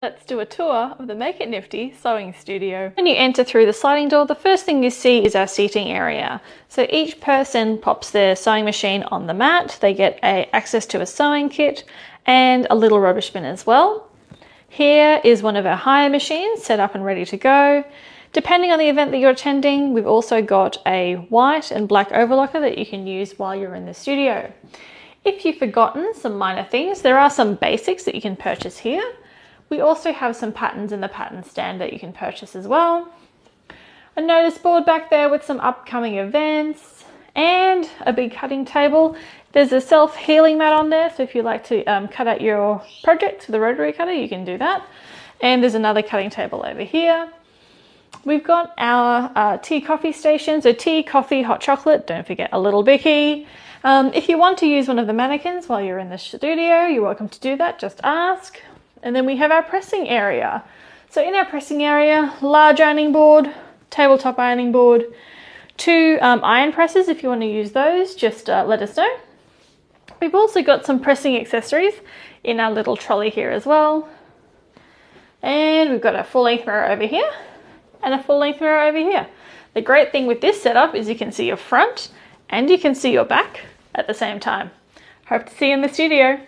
Let's do a tour of the Make It Nifty sewing studio. When you enter through the sliding door, the first thing you see is our seating area. So each person pops their sewing machine on the mat. They get access to a sewing kit and a little rubbish bin as well. Here is one of our hire machines set up and ready to go. Depending on the event that you're attending, we've also got a white and black overlocker that you can use while you're in the studio. If you've forgotten some minor things, there are some basics that you can purchase here. We also have some patterns in the pattern stand that you can purchase as well. A notice board back there with some upcoming events and a big cutting table. There's a self-healing mat on there, so if you like to cut out your project with a rotary cutter, you can do that. And there's another cutting table over here. We've got our tea coffee station, so tea, coffee, hot chocolate, don't forget a little bicky. If you want to use one of the mannequins while you're in the studio, you're welcome to do that, just ask. And then we have our pressing area. So in our pressing area, large ironing board, tabletop ironing board, 2 iron presses. If you want to use those, just let us know. We've also got some pressing accessories in our little trolley here as well. And we've got a full-length mirror over here and a full-length mirror over here. The great thing with this setup is you can see your front and you can see your back at the same time. Hope to see you in the studio.